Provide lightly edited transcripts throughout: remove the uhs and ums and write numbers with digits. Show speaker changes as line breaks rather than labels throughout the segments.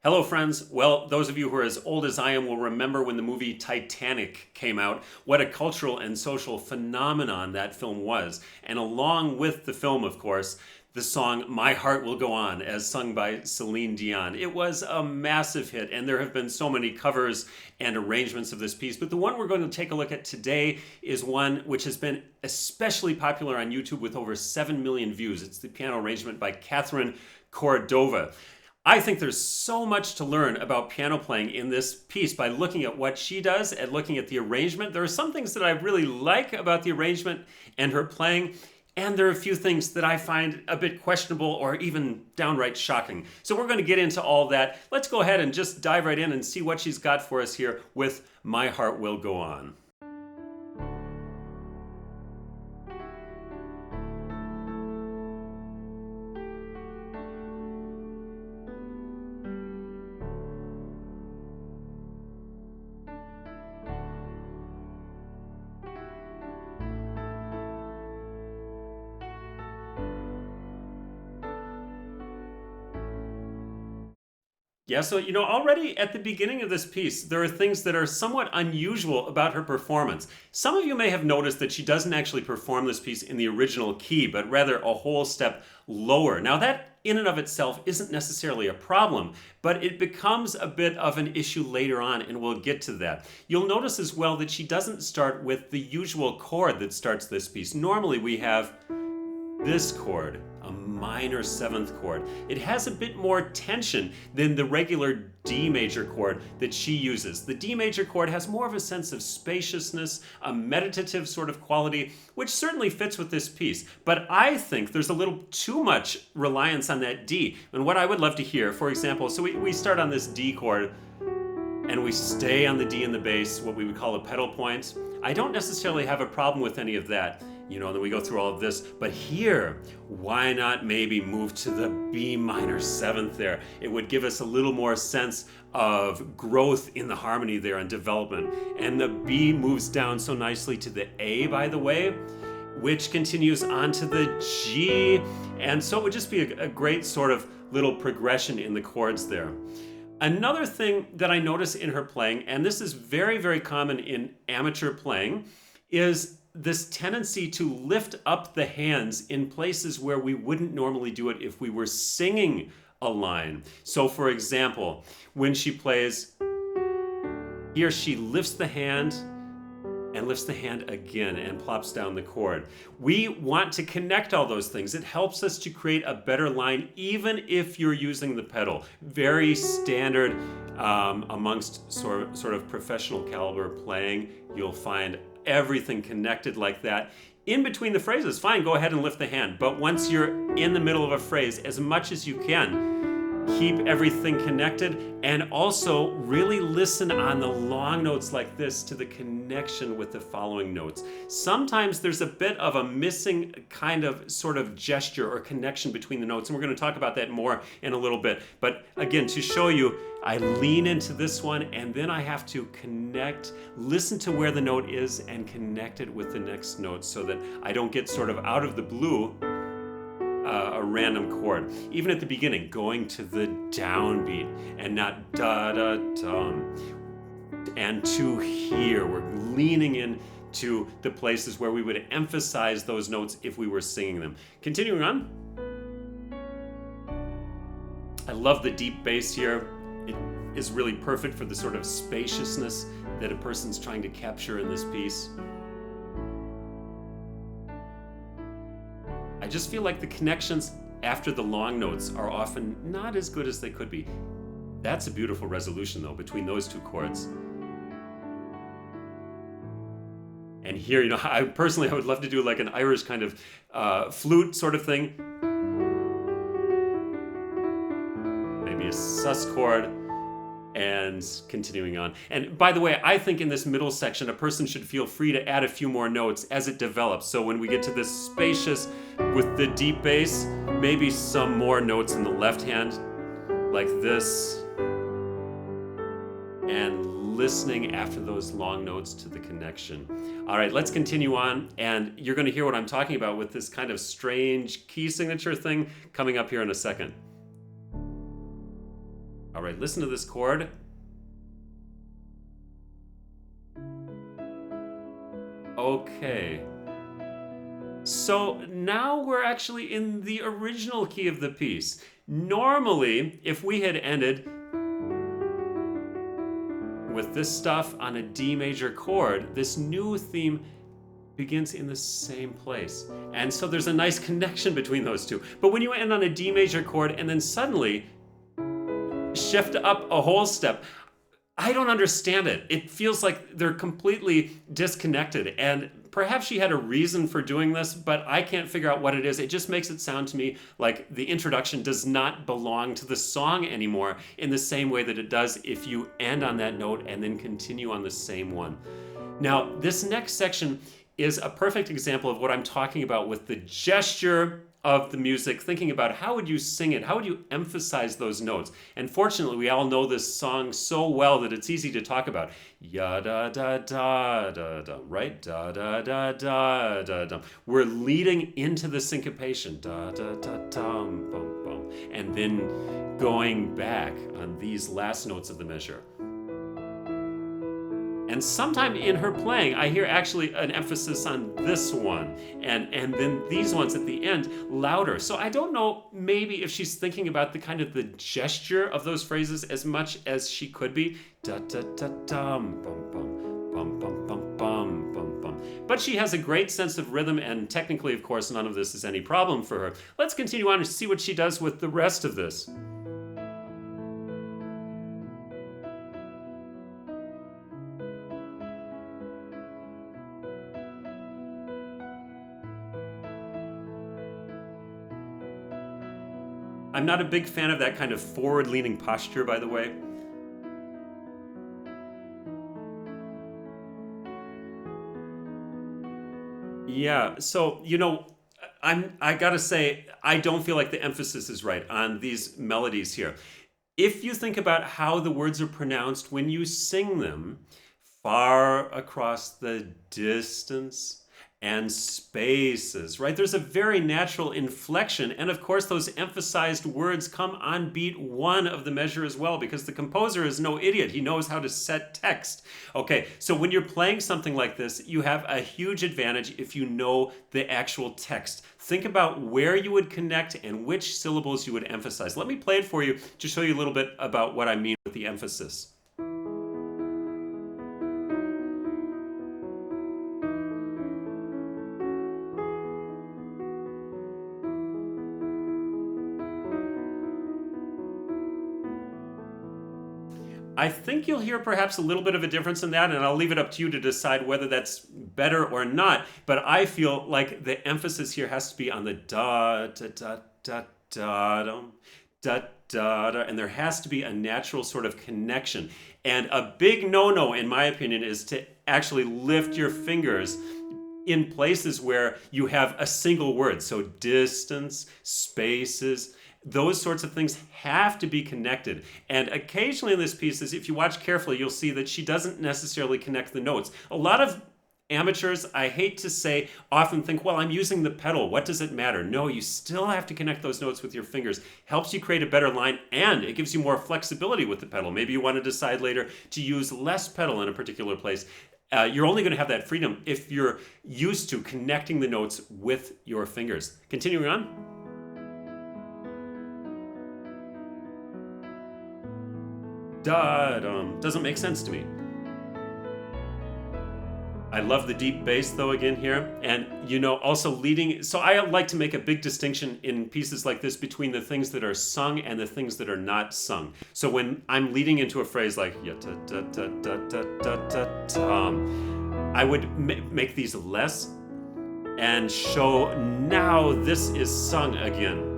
Hello, friends. Well, those of you who are as old as I am will remember when the movie Titanic came out, what a cultural and social phenomenon that film was. And along with the film, of course, the song My Heart Will Go On, as sung by Celine Dion. It was a massive hit, and there have been so many covers and arrangements of this piece. But the one we're going to take a look at today is one which has been especially popular on YouTube with over 7 million views. It's the piano arrangement by Katherine Cordova. I think there's so much to learn about piano playing in this piece by looking at what she does and looking at the arrangement. There are some things that I really like about the arrangement and her playing, and there are a few things that I find a bit questionable or even downright shocking. So we're going to get into all that. Let's go ahead and just dive right in and see what she's got for us here with My Heart Will Go On. Yeah, so, already at the beginning of this piece, there are things that are somewhat unusual about her performance. Some of you may have noticed that she doesn't actually perform this piece in the original key, but rather a whole step lower. Now, that in and of itself isn't necessarily a problem, but it becomes a bit of an issue later on, and we'll get to that. You'll notice as well that she doesn't start with the usual chord that starts this piece. Normally, we have this chord, a minor seventh chord. It has a bit more tension than the regular D major chord that she uses. The D major chord has more of a sense of spaciousness, a meditative sort of quality, which certainly fits with this piece. But I think there's a little too much reliance on that D. And what I would love to hear, for example, so we start on this D chord, and we stay on the D in the bass, what we would call a pedal point. I don't necessarily have a problem with any of that. Then we go through all of this. But here, why not maybe move to the B minor seventh there? It would give us a little more sense of growth in the harmony there and development. And the B moves down so nicely to the A, by the way, which continues on to the G. And so it would just be a great sort of little progression in the chords there. Another thing that I notice in her playing, and this is very, very common in amateur playing, is this tendency to lift up the hands in places where we wouldn't normally do it if we were singing a line. So for example, when she plays here, she lifts the hand and lifts the hand again and plops down the chord. We want to connect all those things. It helps us to create a better line even if you're using the pedal. Very standard amongst sort of professional caliber playing. You'll find everything connected like that. In between the phrases, fine, go ahead and lift the hand. But once you're in the middle of a phrase, as much as you can, keep everything connected, and also really listen on the long notes like this to the connection with the following notes. Sometimes there's a bit of a missing kind of sort of gesture or connection between the notes, and we're going to talk about that more in a little bit. But again, to show you, I lean into this one, and then I have to connect, listen to where the note is, and connect it with the next note so that I don't get sort of out of the blue a random chord. Even at the beginning, going to the downbeat and not da-da-dum. And to here, we're leaning in to the places where we would emphasize those notes if we were singing them. Continuing on. I love the deep bass here. It is really perfect for the sort of spaciousness that a person's trying to capture in this piece. I just feel like the connections after the long notes are often not as good as they could be. That's a beautiful resolution, though, between those two chords. And here, I would love to do like an Irish kind of flute sort of thing. Maybe a sus chord. And continuing on. And by the way, I think in this middle section, a person should feel free to add a few more notes as it develops. So when we get to this spacious with the deep bass, maybe some more notes in the left hand, like this. And listening after those long notes to the connection. All right, let's continue on. And you're going to hear what I'm talking about with this kind of strange key signature thing coming up here in a second. All right, listen to this chord. Okay. So now we're actually in the original key of the piece. Normally, if we had ended with this stuff on a D major chord, this new theme begins in the same place. And so there's a nice connection between those two. But when you end on a D major chord and then suddenly shift up a whole step, I don't understand it. It feels like they're completely disconnected. And perhaps she had a reason for doing this, but I can't figure out what it is. It just makes it sound to me like the introduction does not belong to the song anymore in the same way that it does if you end on that note and then continue on the same one. Now, this next section is a perfect example of what I'm talking about with the gesture of the music, thinking about how would you sing it, how would you emphasize those notes. And fortunately, we all know this song so well that it's easy to talk about. Ya da da da da da, right? Da da da da da da. We're leading into the syncopation, da da da dum bum bum, and then going back on these last notes of the measure. And sometime in her playing, I hear actually an emphasis on this one, and then these ones at the end louder. So I don't know maybe if she's thinking about the kind of the gesture of those phrases as much as she could be. Da da da dum bum bum bum bum bum bum bum bum. But she has a great sense of rhythm, and technically, of course, none of this is any problem for her. Let's continue on and see what she does with the rest of this. I'm not a big fan of that kind of forward-leaning posture, by the way. Yeah, so, I gotta say, I don't feel like the emphasis is right on these melodies here. If you think about how the words are pronounced when you sing them, far across the distance and spaces, right? There's a very natural inflection. And of course, those emphasized words come on beat one of the measure as well, because the composer is no idiot. He knows how to set text. Okay, so when you're playing something like this, you have a huge advantage if you know the actual text. Think about where you would connect and which syllables you would emphasize. Let me play it for you to show you a little bit about what I mean with the emphasis. I think you'll hear perhaps a little bit of a difference in that, and I'll leave it up to you to decide whether that's better or not. But I feel like the emphasis here has to be on the da da da da da dum, da da da, and there has to be a natural sort of connection. And a big no-no, in my opinion, is to actually lift your fingers in places where you have a single word. So distance, spaces, those sorts of things have to be connected. And occasionally in this piece, if you watch carefully, you'll see that she doesn't necessarily connect the notes. A lot of amateurs, I hate to say, often think, well, I'm using the pedal. What does it matter? No, you still have to connect those notes with your fingers. Helps you create a better line, and it gives you more flexibility with the pedal. Maybe you want to decide later to use less pedal in a particular place. You're only going to have that freedom if you're used to connecting the notes with your fingers. Continuing on. Da-dum. Doesn't make sense to me. I love the deep bass though again here, and also leading. So I like to make a big distinction in pieces like this between the things that are sung and the things that are not sung. So when I'm leading into a phrase like ya ta ta ta ta ta ta ta, I would make these less and show now this is sung again.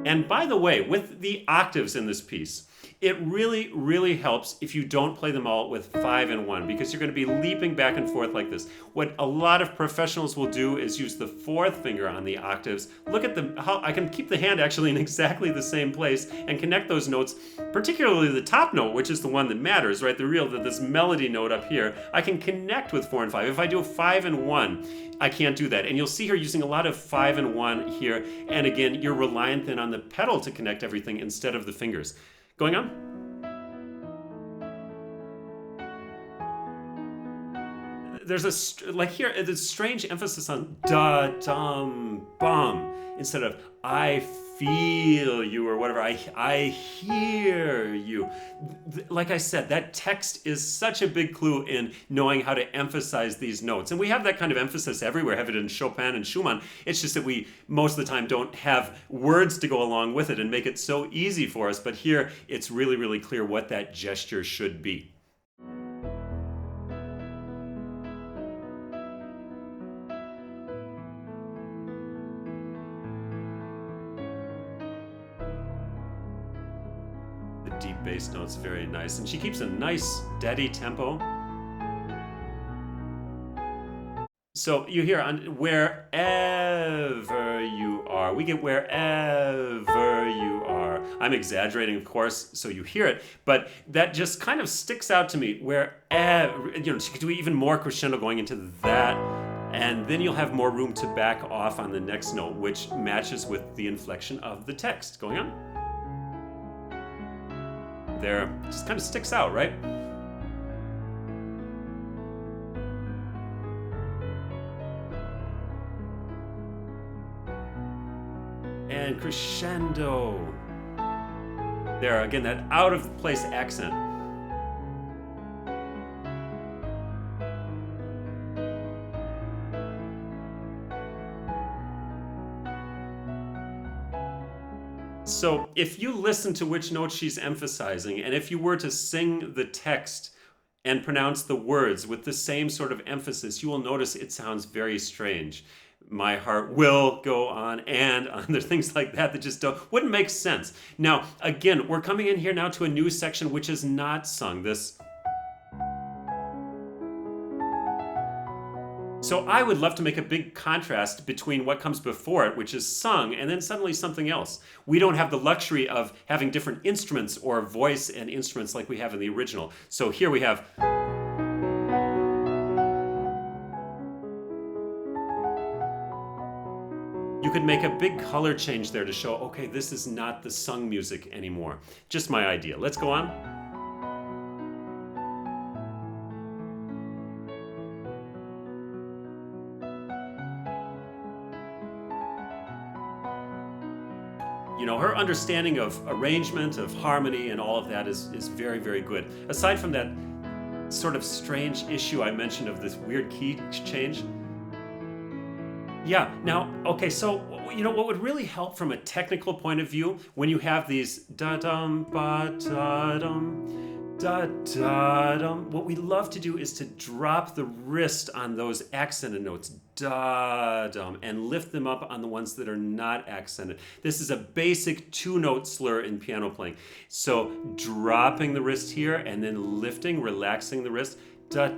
And by the way, with the octaves in this piece, it really, really helps if you don't play them all with 5 and 1, because you're going to be leaping back and forth like this. What a lot of professionals will do is use the 4th finger on the octaves. Look at how I can keep the hand actually in exactly the same place and connect those notes, particularly the top note, which is the one that matters, right? This melody note up here, I can connect with 4 and 5. If I do a 5 and 1, I can't do that. And you'll see her using a lot of 5 and 1 here. And again, you're reliant then on on the pedal to connect everything instead of the fingers. Going on. There's a, like here, it's a strange emphasis on da, dum, bum, instead of I feel you or whatever, I hear you. Like I said, that text is such a big clue in knowing how to emphasize these notes. And we have that kind of emphasis everywhere, have it in Chopin and Schumann. It's just that we, most of the time, don't have words to go along with it and make it so easy for us. But here, it's really, really clear what that gesture should be. Deep bass notes, very nice. And she keeps a nice steady tempo. So you hear on wherever you are. We get wherever you are. I'm exaggerating, of course, so you hear it, but that just kind of sticks out to me. Wherever, you know, she could do even more crescendo going into that, and then you'll have more room to back off on the next note, which matches with the inflection of the text. Going on. There, just kind of sticks out, right? And crescendo. There, again, that out of place accent. So if you listen to which note she's emphasizing, and if you were to sing the text and pronounce the words with the same sort of emphasis, you will notice it sounds very strange. My heart will go on and on. There's things like that that just wouldn't make sense. Now, again, we're coming in here now to a new section which is not sung. So I would love to make a big contrast between what comes before it, which is sung, and then suddenly something else. We don't have the luxury of having different instruments or voice and instruments like we have in the original. So here we have... You could make a big color change there to show, okay, this is not the sung music anymore. Just my idea. Let's go on. You know, her understanding of arrangement, of harmony, and all of that is very, very good. Aside from that sort of strange issue I mentioned of this weird key change. Yeah, now, okay, so, you know, what would really help from a technical point of view when you have these da-dum, ba-da-dum, da-da-dum, what we love to do is to drop the wrist on those accented notes, da-dum, and lift them up on the ones that are not accented. This is a basic two-note slur in piano playing. So dropping the wrist here and then lifting, relaxing the wrist, da-da.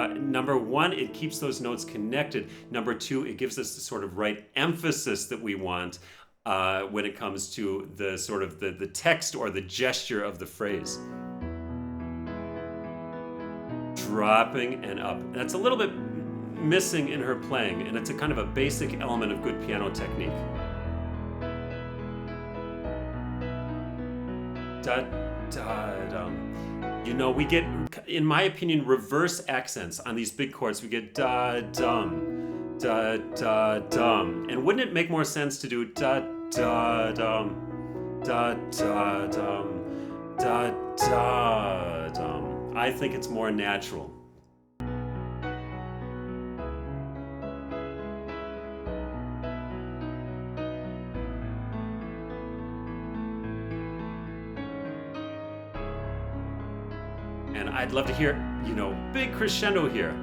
Number one, it keeps those notes connected. Number two, it gives us the sort of right emphasis that we want when it comes to the sort of the text or the gesture of the phrase. Dropping and up. That's a little bit missing in her playing, and it's a kind of a basic element of good piano technique. Da-da-dum. You know, we get, in my opinion, reverse accents on these big chords. We get da-dum, da-da-dum. And wouldn't it make more sense to do da-da-dum, da-da-dum, da-da-dum? I think it's more natural. And I'd love to hear, you know, big crescendo here.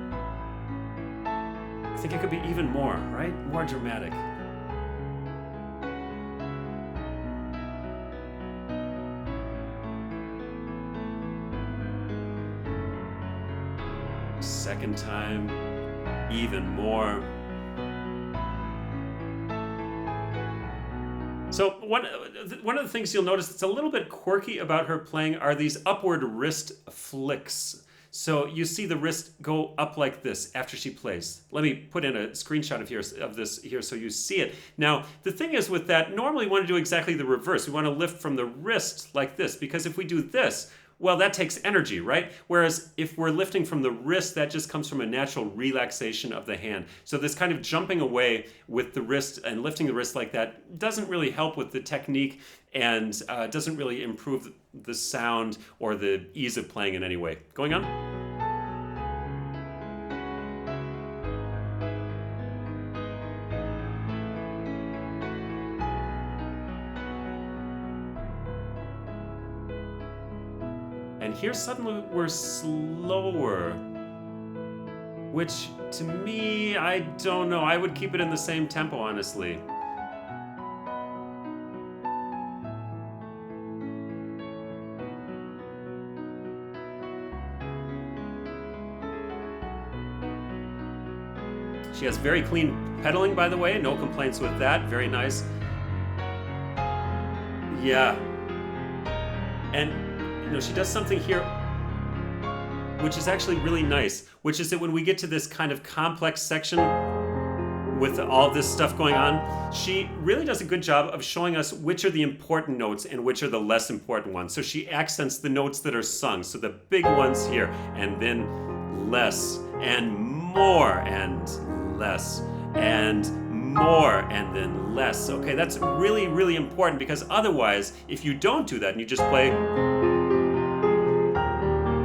I think it could be even more, right? More dramatic. Second time, even more. So one of the things you'll notice that's a little bit quirky about her playing are these upward wrist flicks. So you see the wrist go up like this after she plays. Let me put in a screenshot of this here so you see it. Now, the thing is with that, normally we want to do exactly the reverse. We want to lift from the wrist like this, because if we do this, well, that takes energy, right? Whereas if we're lifting from the wrist, that just comes from a natural relaxation of the hand. So this kind of jumping away with the wrist and lifting the wrist like that doesn't really help with the technique, and doesn't really improve the sound or the ease of playing in any way. Going on? And here suddenly we're slower, which to me, I don't know. I would keep it in the same tempo, honestly. She has very clean pedaling, by the way. No complaints with that. Very nice. Yeah. And she does something here which is actually really nice, which is that when we get to this kind of complex section with all this stuff going on, she really does a good job of showing us which are the important notes and which are the less important ones. So she accents the notes that are sung, so the big ones here, and then less and more and less and more and then less. Okay, that's really, really important, because otherwise, if you don't do that and you just play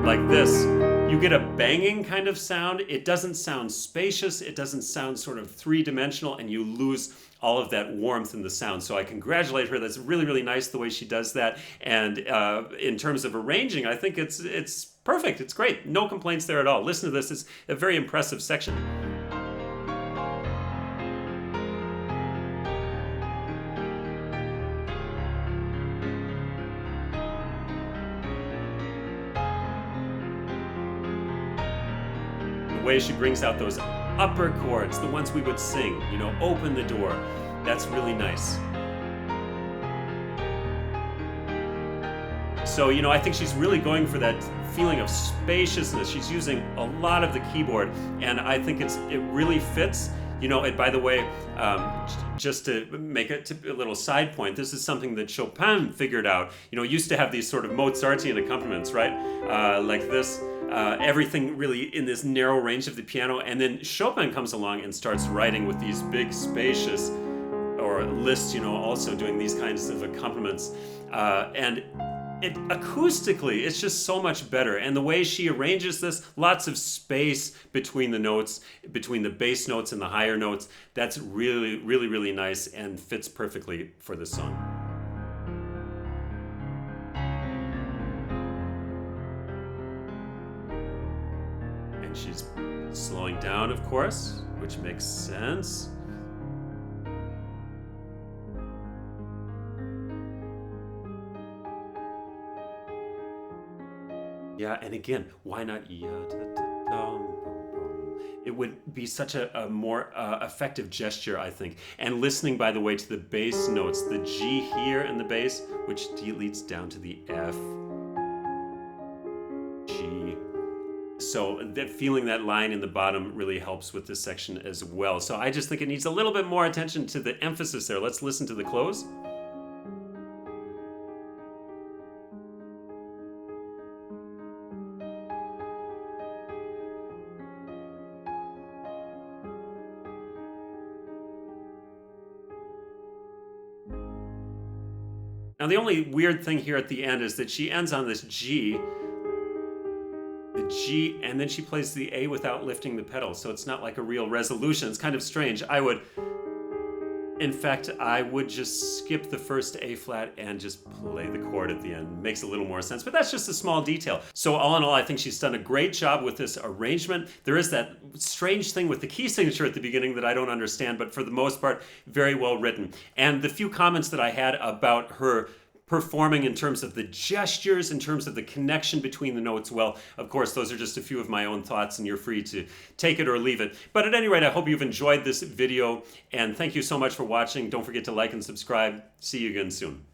like this, you get a banging kind of sound. It doesn't sound spacious, it doesn't sound sort of three-dimensional, and you lose all of that warmth in the sound. So I congratulate her. That's really, really nice the way she does that. And in terms of arranging, I think it's perfect. It's great. No complaints there at all. Listen to this. It's a very impressive section. The way she brings out those upper chords, the ones we would sing, open the door. That's really nice. So, I think she's really going for that feeling of spaciousness. She's using a lot of the keyboard, and I think it really fits. And by the way, just to make a little side point, this is something that Chopin figured out. Used to have these sort of Mozartian accompaniments, right? Like this. Everything really in this narrow range of the piano, and then Chopin comes along and starts writing with these big spacious, or Liszt, also doing these kinds of accompaniments, and acoustically it's just so much better. And the way she arranges this, lots of space between the notes, between the bass notes and the higher notes, that's really, really, really nice and fits perfectly for this song. And she's slowing down, of course, which makes sense. Yeah, and again, why not? It would be such a more effective gesture, I think. And listening, by the way, to the bass notes, the G here in the bass, which leads down to the F, G. So that feeling that line in the bottom really helps with this section as well. So I just think it needs a little bit more attention to the emphasis there. Let's listen to the close. Now the only weird thing here at the end is that she ends on this G, the G, and then she plays the A without lifting the pedal, so it's not like a real resolution. It's kind of strange. In fact, I would just skip the first A flat and just play the chord at the end. Makes a little more sense, but that's just a small detail. So all in all, I think she's done a great job with this arrangement. There is that strange thing with the key signature at the beginning that I don't understand, but for the most part, very well written. And the few comments that I had about her performing in terms of the gestures, in terms of the connection between the notes, well, of course, those are just a few of my own thoughts, and you're free to take it or leave it. But at any rate, I hope you've enjoyed this video, and thank you so much for watching. Don't forget to like and subscribe. See you again soon.